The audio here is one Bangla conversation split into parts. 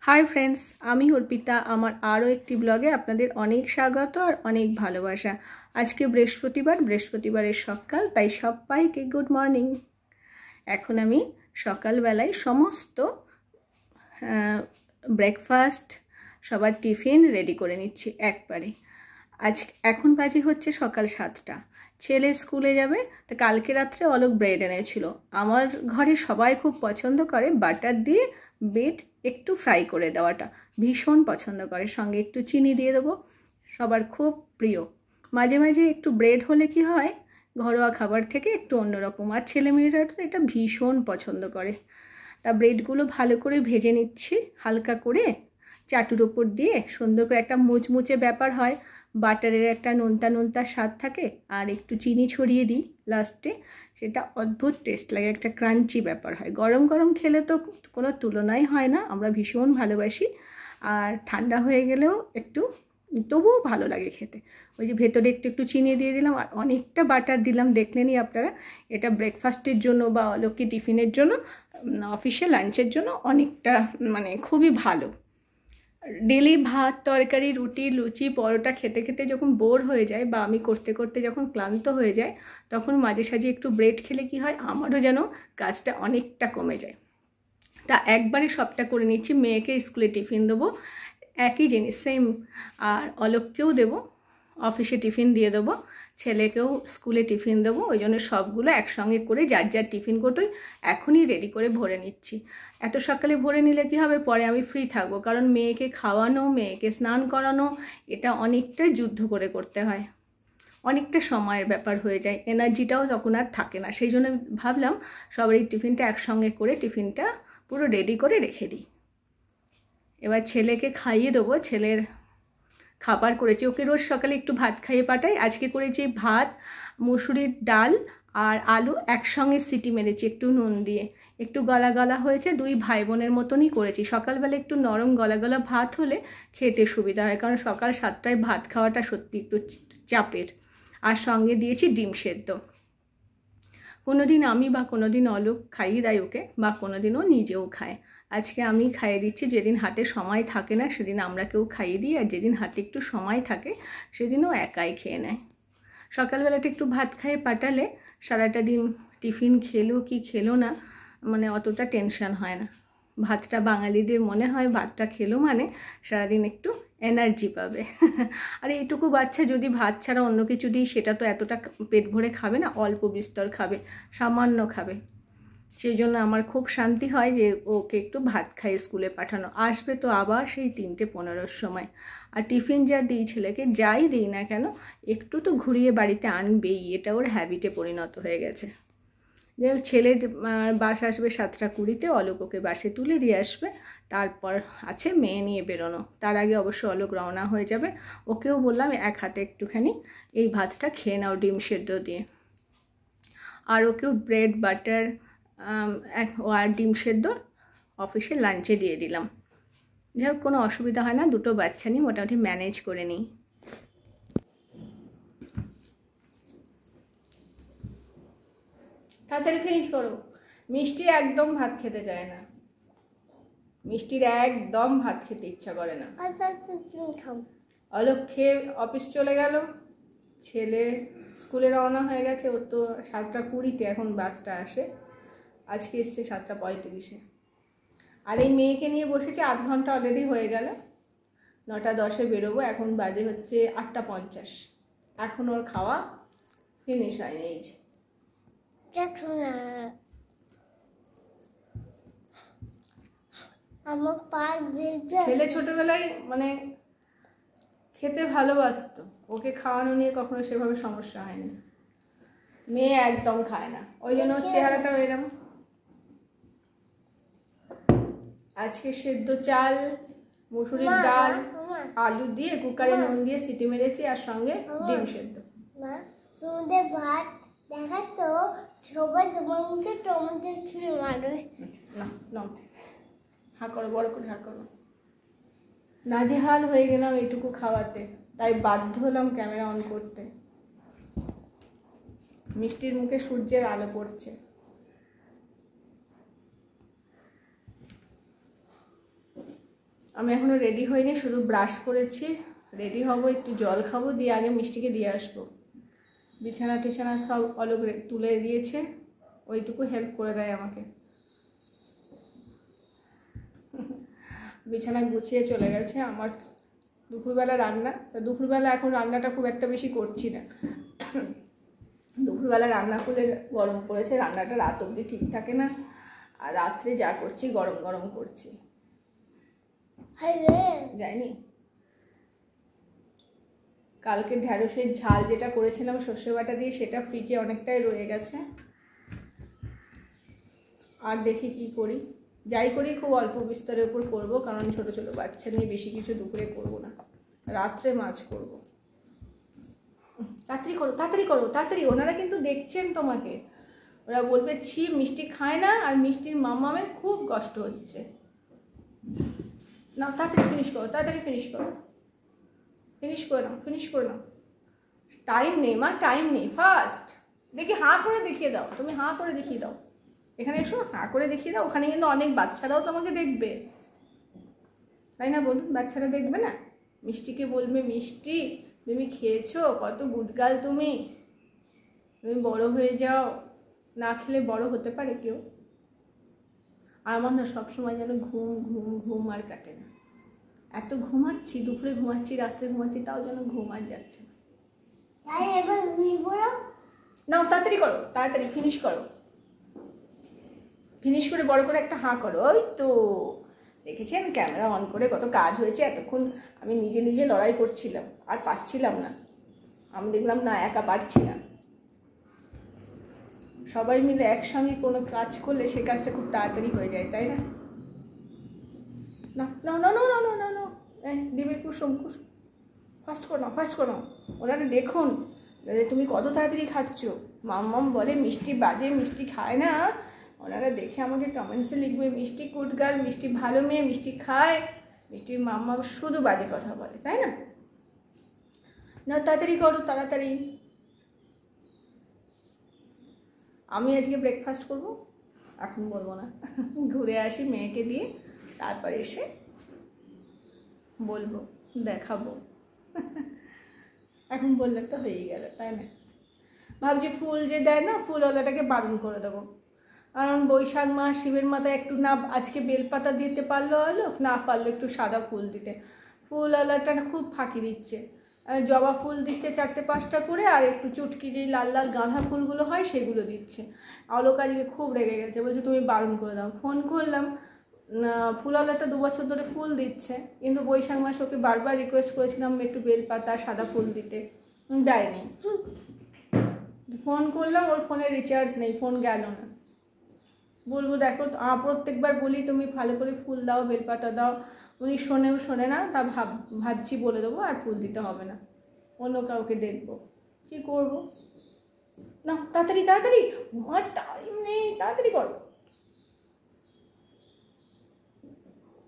हाई फ्रेंड्स आमी अर्पिता आमार आरो एकटी ब्लगे आपनादेर अनेक स्वागत और अनेक भालोबासा। आज के बृहस्पतिबारेर सकाल ताई सबाइके गुड मर्निंग। एखन आमी सकाल बेलाय समस्त ब्रेकफास्ट सबार टिफिन रेडी करे निচ্ছি एकबारे। आज एखन बाजे होच्छे सकाल 7टा। छेले स्कूले जाबे तो कालके रात्रे अलक ब्रेड এনেছিল। आमार घरे सबाई खूब पछंद करे बाटार दिए ब्रेड एकटू फ्राई करे देवाटा भीषण पछंद करे, संगे एकटू चीनी दिए देबो, सबार खूब प्रिय। माझे माझे एकटू ब्रेड होले कि हय घरोया खाबार थेके एकटू अन्यरकम, आर छेलेमेयेरा एटा भीषण पछंद करे। ता ब्रेडगुलो भालो करे भेजे निচ্ছি हालका करे चाटुर ओपर दिए सुंदर करे एकटा मुचमुचे ब्यापार हय। बाटारेर एकटा नुनता नुनता स्वाद थाके और एकटू चीनी छड़िए दी लास्टे, सेटा अद्भुत टेस्ट लागे, एक क्रांची ब्यापार है। गरम गरम खेले तो कोनो तुलनाई हय ना, आमरा भीषण भालोबासी। और ठंडा हये गेलेও एकटू तबुओ भालो लागे खेते। ओई जे भेतरे एकटू एकटू चीनी दिए दिलाम और अनेकटा बाटार दिलाम, देखलेनी आपनारा। एटा ब्रेकफास्टेर जोन्नो बा अलक्ष्मी टिफिनेर जोन्नो अफिसे लांचेर जोन्नो अनेकटा माने खूबई भालो। डेली भात तरकारी रुटी लुचि परोटा खेते खेते जखन बोर हो जाए बा आमी करते करते जखन क्लान्त हो जाए तखन माझे साझे एकटू ब्रेड खेले कि हय आमारो जेन काजटा अनेकटा कमे जाए। ता एकबारे सबटा करे निচ্ছি। मेयेके स्कुले टिफिन देबो एकई जिनिस सेम, और अलककेও देबो अफिसे टिफिन दिए देबो, छेलेकेও स्कुले टिफिन देबो। ओई जोन्नो सबगुलो एकसंगे करे जार जार टिफिन कोटोई एखोनी रेडी करे भरे निচ্ছি। एत सकाले भरे निले कि हबे परे आमी फ्री थाकबो, कारण मेयेके खावानो मेयेके स्नान करानो एटा अनेकटा युद्ध करे करते हय, अनेकटा समयेर ब्यापार हये जाय, एनार्जिटाও तखन आर थाके ना। सेई जोन्नो भाबलाम सबारই टिफिनटा एकसंगे करे टिफिनटा पुरो रेडी करे रेखे दिई। एबार छेलेके खाइए देबो, छेलेर खाबार करेছি, ओके रोज सकाले एकटू भात खाइए पाठाई। आजके करेছি भात मसुरिर डाल और आलू एकसंगे सीटी मेरेছি एकटू नुन दिए, एकटू गला गला হয়েছে। दुई भाई बोनेर मतोनी करेছি। सकालবেলা एकटू नरम गला गला भात होले खेते सुविधा হয়, कारण सकाल 7टाয় भात खाওয়াটা सत्यि एकटू चापेर। और संगे दिएছি डिम सेদ্ধ। कोनोदिन आमी बा कोनोदिन अलक खाइए देয় ओके, बा कोनोदिन ओ निजेও खाয়। আজকে আমি খাইয়ে দিচ্ছি। যেদিন হাতে সময় থাকে না সেদিন আমরা কেউ খাইয়ে দিই, আর যেদিন হাতে একটু সময় থাকে সেদিনও একাই খেয়ে নেয়। সকালবেলাটা একটু ভাত খাইয়ে পাঠালে সারাটা দিন টিফিন খেলো কি খেলো না মানে অতটা টেনশন হয় না। ভাতটা বাঙালিদের মনে হয় ভাতটা খেলো মানে সারাদিন একটু এনার্জি পাবে। আর এইটুকু বাচ্চা যদি ভাত ছাড়া অন্য কিছু দিই সেটা তো এতটা পেট ভরে খাবে না, অল্প বিস্তর খাবে, সামান্য খাবে। সেই জন্য আমার খুব শান্তি হয় যে ওকে একটু ভাত খাইয়ে স্কুলে পাঠানো। আসবে তো আবার সেই 3:15 সময়। আর টিফিন যা দিই ছেলেকে, যাই দিই না কেন একটু তো ঘুরিয়ে বাড়িতে আনবেই, এটা ওর হ্যাবিটে পরিণত হয়ে গেছে। যে ছেলের বাস আসবে 7:20-তে, অলক ওকে বাসে তুলে দিয়ে আসবে, তারপর আছে মেয়ে নিয়ে বেরোনো। তার আগে অবশ্য অলক রওনা হয়ে যাবে। ওকেও বললাম এক হাতে একটুখানি এই ভাতটা খেয়ে নাও ডিম সেদ্ধ দিয়ে, আর ওকেও ব্রেড বাটার আর ডিম সেদ্ধ অফিসে লাঞ্চে দিয়ে দিলাম। যাই হোক কোনো অসুবিধা হয় না, দুটো বাচ্চা নিয়ে মোটামুটি ম্যানেজ করে নিই। তাড়াতাড়ি ফিনিশ করো। মিষ্টি একদম ভাত খেতে চায় না, মিষ্টির একদম ভাত খেতে ইচ্ছা করে না। অলক খেয়ে অফিস চলে গেল, ছেলে স্কুলে রওনা হয়ে গেছে। ওর তো 7:20-তে এখন বাসটা আসে, আজকে এসছে 7:35-এ। আর এই মেয়েকে নিয়ে বসেছে আধ ঘন্টা অলরেডি হয়ে গেল। 9:10-এ বেরোবো, এখন বাজে হচ্ছে 8:50। এখন ওর খাওয়া ফিনিশ হয়নি। এই যে ছেলে ছোটবেলায় মানে খেতে ভালোবাসতো, ওকে খাওয়ানো নিয়ে কখনো সেভাবে সমস্যা হয়নি। মেয়ে একদম খায় না, ওই জন্য ওর চেহারাটাও এরকম। আজকে সেদ্ধ চাল মসুরির ডাল আলু দিয়ে কুকারে নুন দিয়ে সিটি মেরেছি, আর সঙ্গে ডিম সেদ্ধ। তোমাদের ভাত দেখাতো সবাই তোমার মুখে টমেটো ছুঁড়ে মারবে। না না, হা করো, বড় করে হা করো। নাজেহাল হয়ে গেলাম এইটুকু খাওয়াতে, তাই বাধ্য হলাম ক্যামেরা অন করতে। মিষ্টির মুখে সূর্যের আলো পড়ছে। আমি এখনও রেডি হইনি, শুধু ব্রাশ করেছি। রেডি হব, একটু জল খাবো, দিয়ে আগে মিষ্টিকে দিয়ে আসবো। বিছানা টিছানা সব অলোক তুলে দিয়েছে, ওইটুকু হেল্প করে দেয় আমাকে। বিছানা গুছিয়ে চলে গেছে। আমার দুপুরবেলা রান্না, দুপুরবেলা এখন রান্নাটা খুব একটা বেশি করছি না। দুপুরবেলা রান্না করলে গরম পড়েছে, রান্নাটা রাত অবধি ঠিক থাকে না, আর রাত্রে যা করছি গরম গরম করছি। যায়নি কালকে ঢ্যাঁড়সের ঝাল যেটা করেছিলাম সর্ষে বাটা দিয়ে, সেটা ফ্রিজে অনেকটাই রয়ে গেছে। আর দেখি কি করি, যাই করি খুব অল্প বিস্তরের উপর করবো, কারণ ছোট ছোট বাচ্চা নিয়ে বেশি কিছু দুপুরে করবো না, রাত্রে মাছ করবো। তাড়াতাড়ি করো তাড়াতাড়ি করো তাড়াতাড়ি, ওনারা কিন্তু দেখছেন তোমাকে, ওরা বলবে ছি মিষ্টি খায় না, আর মিষ্টির মামামের খুব কষ্ট হচ্ছে। না তাড়াতাড়ি ফিনিশ করো, তাড়াতাড়ি ফিনিশ করো, ফিনিশ করে নাও, ফিনিশ করে নাও। টাইম নেই মা, টাইম নেই, ফাস্ট। দেখি হাঁ করে দেখিয়ে দাও, তুমি হাঁ করে দেখিয়ে দাও, এখানে এসো, হাঁ করে দেখিয়ে দাও। ওখানে কিন্তু অনেক বাচ্চারাও তোমাকে দেখবে, তাই না বলুন? বাচ্চারা দেখবে না, মিষ্টিকে বলবে মিষ্টি তুমি খেয়েছো, কত গুডগার্ল তুমি, তুমি বড় হয়ে যাও। না খেলে বড় হতে পারে কেউ? আর আমার না সবসময় যেন ঘুম ঘুম ঘুম আর কাটে না। এত ঘুমাচ্ছি, দুপুরে ঘুমাচ্ছি, রাত্রে ঘুমাচ্ছি, তাও যেন ঘুম আর যাচ্ছে না। নাও তাড়াতাড়ি করো, তাড়াতাড়ি ফিনিশ করো, ফিনিশ করে বড় করে একটা হাঁ করো। ওই তো দেখেছেন, ক্যামেরা অন করে কত কাজ হয়েছে। এতক্ষণ আমি নিজে নিজে লড়াই করছিলাম, আর পারছিলাম না। আমি দেখলাম না, একা পারছি না। সবাই মিলে একসঙ্গে কোনো কাজ করলে সে কাজটা খুব তাড়াতাড়ি হয়ে যায়, তাই না? না না না না না না না, ডিমের কুসুম কুসুম, ফাস্ট করো না, ফাস্ট করো। ওনারা দেখুন তুমি কত তাড়াতাড়ি খাচ্ছ। মাম্মাম বলে মিষ্টি বাজে, মিষ্টি খায় না। ওনারা দেখে আমাকে কমেন্টসে লিখবে মিষ্টি গুড গার্ল, মিষ্টি ভালো মেয়ে, মিষ্টি খায়। মিষ্টির মাম্মা শুধু বাজে কথা বলে, তাই না? না তাড়াতাড়ি করো, তাড়াতাড়ি। আমি আজকে ব্রেকফাস্ট করব, এখন বলবো না, ঘুরে আসি মেয়েকে দিয়ে, তারপরে এসে বলবো, দেখাবো। এখন বললে তো হয়েই গেল, তাই না? ভাবছি ফুল যে দেয় না, ফুলওয়ালাটাকে বারণ করে দেবো। কারণ বৈশাখ মাস, শিবের মাথায় একটু না আজকে বেলপাতা দিতে পারলো হলো, না পারলো একটু সাদা ফুল দিতে। ফুলওয়ালাটা খুব ফাঁকি দিচ্ছে, জবা ফুল দিচ্ছে 4-5টা করে, আর একটু চুটকি যেই লাল লাল গাঁদা ফুলগুলো হয় সেগুলো দিচ্ছে। অলোক আজকে খুব রেগে গেছে, বলছে তুমি বারণ করে দাও। ফোন করলাম, ফুলওয়ালাটা 2 বছর ধরে ফুল দিচ্ছে, কিন্তু বৈশাখ মাস ওকে বারবার রিকোয়েস্ট করেছিলাম একটু বেলপাতা সাদা ফুল দিতে, দেয়নি। ফোন করলাম, ওর ফোনে রিচার্জ নেই, ফোন গেল না। বলবো দেখো, প্রত্যেকবার বলি তুমি ভালো করে ফুল দাও, বেলপাতা দাও, উনি শোনে না। তা ভাবছি বলে দেবো, আর ফুল দিতে হবে না, অন্য কাউকে দেখবো। কি করবো? না তাড়াতাড়ি তাড়াতাড়ি, আমার টাইম নেই, তাড়াতাড়ি করো।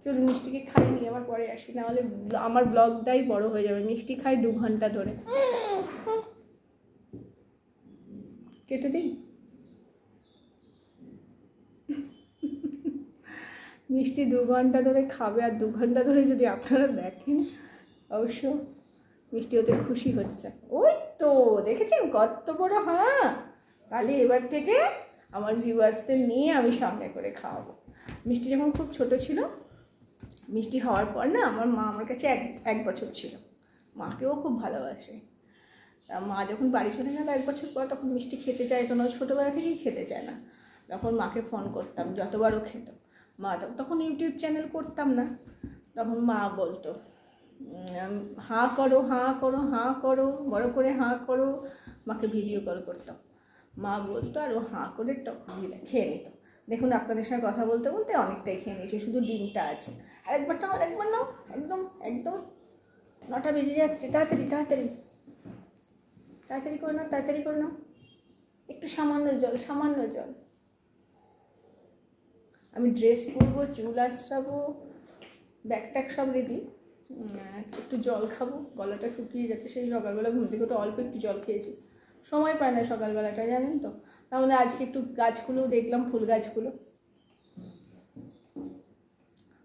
চলো মিষ্টিকে খাই নি, আবার পরে আসি, নাহলে আমার ব্লগটাই বড় হয়ে যাবে। মিষ্টি খাই 2 ঘন্টা ধরে। কেটে দিই। মিষ্টি 2 ঘন্টা ধরে খাবে, আর 2 ঘন্টা ধরে যদি আপনারা দেখেন, অবশ্য মিষ্টি ওতে খুশি হচ্ছে। ওই তো দেখেছেন কত বড়, হ্যাঁ। তাহলে এবার থেকে আমার ভিউয়ার্সদের নিয়ে আমি সঙ্গে করে খাওয়াবো। মিষ্টি যখন খুব ছোট ছিল, মিষ্টি হওয়ার পর না আমার মা আমার কাছে 1 বছর ছিল। মাকেও খুব ভালোবাসে। তা মা যখন বাড়ি চলে গেল 1 বছর পর, তখন মিষ্টি খেতে চাইতো না, ছোটোবেলা থেকেই খেতে চায় না। তখন মাকে ফোন করতাম, যতবারও খেত। মা তখন ইউটিউব চ্যানেল করতাম না, তখন মা বলতো হাঁ করো, হাঁ করো, হাঁ করো, বড় করে হাঁ করো। মাকে ভিডিও কল করতাম, মা বলতো, আর ও হাঁ করে টক দিলে খেয়ে নিত। দেখুন আপনাদের সঙ্গে কথা বলতে বলতে অনেকটাই খেয়ে নিয়েছে, শুধু ডিমটা আছে। আরেকবার নাও, আরেকবার নাও, একদম একদম 9টা বেজে যাচ্ছে। তাড়াতাড়ি তাড়াতাড়ি তাড়াতাড়ি করে নাও, তাড়াতাড়ি করে নাও। একটু সামান্য জল, সামান্য জল। আমি ড্রেস পরবো, চুল আঁচড়াবো, ব্যাগ ট্যাগ সব রেডি। একটু জল খাবো, গলাটা শুকিয়ে যাচ্ছে। সেই সকালবেলা ঘুম থেকে ওটা অল্প একটু জল খেয়েছি, সময় পায় না সকালবেলাটা, জানেন তো। তাহলে আজকে একটু গাছগুলো দেখলাম, ফুল গাছগুলো।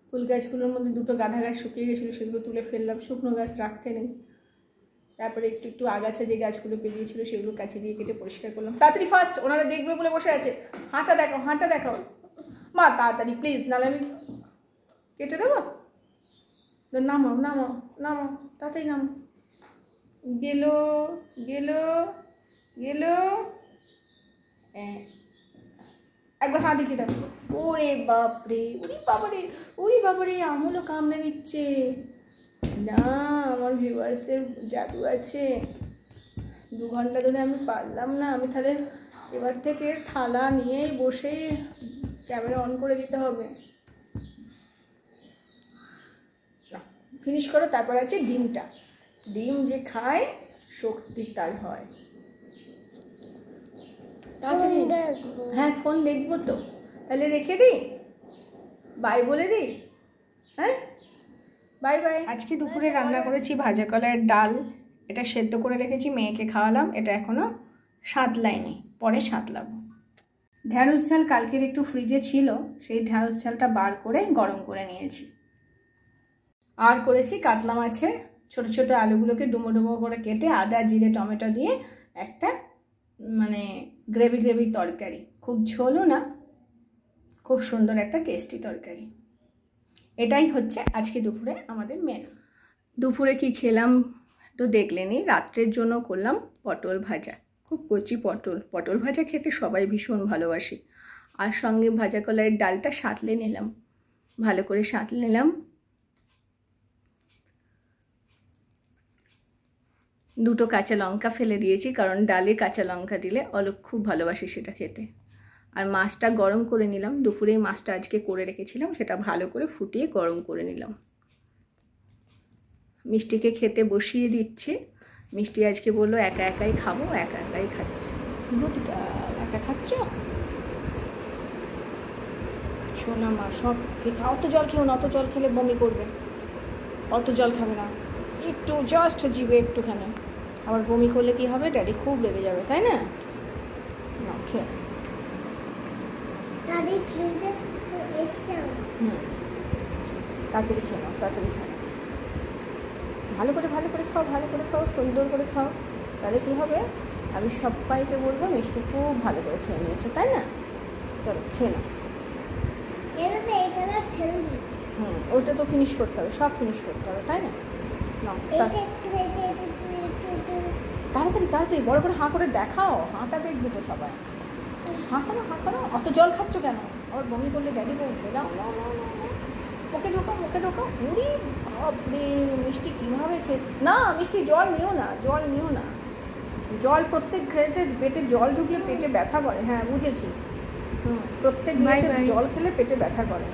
ফুল গাছগুলোর মধ্যে দুটো গাঁদা গাছ শুকিয়ে গেছিলো, সেগুলো তুলে ফেললাম, শুকনো গাছ রাখতে নেই। তারপরে একটু একটু আগাছা যে গাছগুলো বেরিয়েছিল সেগুলো কাছে দিয়ে কেটে পরিষ্কার করলাম। তাড়াতাড়ি ফার্স্ট, ওনারা দেখবে বলে বসে আছে। হাঁটা দেখাও, হাঁটা দেখাও মা, তাড়াতাড়ি প্লিজ, নাহলে আমি কেটে দেবো। নামো নামো নামো, তাড়াতাড়ি নামো। গেল গেল গেল, একবার হাত দেখে দেখো। ওরে বাপরে, উরি বাবারে, উরি বাবারে, আমুলও কামড়ে দিচ্ছে না। আমার ভিউয়ার্সের জাদু আছে। 2 ঘন্টা ধরে আমি পারলাম না। আমি তাহলে এবার থেকে থালা নিয়েই বসেই ক্যামেরা অন করে দিতে হবে। ফিনিশ করো। তারপর আছে ডিমটা। ডিম যে খায় শক্তি তার হয়। তাড়াতাড়ি, হ্যাঁ ফোন দেখবো তো, তাহলে রেখে দিই, বাই বলে দিই। হ্যাঁ বাই বাই। আজকে দুপুরে রান্না করেছি ভাজা কলাইয়ের ডাল। এটা সেদ্ধ করে রেখেছি, মেয়েকে খাওয়ালাম। এটা এখনও সাঁতলাইনি, পরে সাঁতলাবো। ঢ্যাঁড়স ঝাল কালকের একটু ফ্রিজে ছিল, সেই ঢ্যাঁড়স ঝালটা বার করে গরম করে নিয়েছি। আর করেছি কাতলা মাছের ছোট ছোট আলুগুলোকে ডুমো ডুমো করে কেটে আদা জিরে টমেটো দিয়ে একটা মানে গ্রেভি গ্রেভি তরকারি, খুব ঝোলও না, খুব সুন্দর একটা টেস্টি তরকারি। এটাই হচ্ছে আজকে দুপুরে আমাদের মেনু। দুপুরে কি খেলাম তো দেখলেনি। রাত্রের জন্য করলাম পটল ভাজা, খুব কচি পটল। পটল ভাজা খেতে সবাই ভীষণ ভালোবাসে। আর সঙ্গে ভাজা কলাইয়ের ডালটা সাঁতলে নিলাম, ভালো করে সাঁতলে নিলাম। 2টো কাঁচা লঙ্কা ফেলে দিয়েছি, কারণ ডালে কাঁচা লঙ্কা দিলে অলোক খুব ভালোবাসে সেটা খেতে। আর মাছটা গরম করে নিলাম, দুপুরেই মাছটা আজকে করে রেখেছিলাম, সেটা ভালো করে ফুটিয়ে গরম করে নিলাম। মিষ্টিকে খেতে বসিয়ে দিচ্ছে। মিষ্টি আজকে বললো একা একাই খাবো, একা একাই খাচ্ছে। গুড গার্ল, একা খাচ্ছ? শোনা মা, সব অত জল খেও না, অত জল খেলে বমি করবে। অত জল খাবে না, একটু জাস্ট জিভে একটুখানি। আবার বমি করলে কি হবে, ড্যাডি খুব রেগে যাবে, তাই না? না খেয়ে তাড়াতাড়ি খেয়ে নাও, তাড়াতাড়ি খেয়ে নাও। ভালো করে খাও, ভালো করে খাও, সুন্দর করে খাও। তাহলে কী হবে, আমি সবাইকে বলবো মিষ্টি খুব ভালো করে খেয়ে নিয়েছে, তাই না? চলো খেয়ে নাও। ওইটা তো ফিনিশ করতে হবে, সব ফিনিশ করতে হবে, তাই না? তাড়াতাড়ি তাড়াতাড়ি বড় করে হাঁ করে দেখাও, হাঁটা দেখবে তো সবাই। হাঁ করো, হাঁ করো। অত জল খাচ্ছ কেন? আবার বমি করলে ড্যাডি বলবে না। মুখে ঢোকাও, মুখে ঢোকাও। উড়ি বাপরে, মিষ্টি কীভাবে খেয়ে না। মিষ্টি জল নিও না, জল নিও না। জল প্রত্যেক খেতে পেটে জল ঢুকলে পেটে ব্যথা করে। হ্যাঁ বুঝেছি। প্রত্যেক জল খেলে পেটে ব্যথা করে।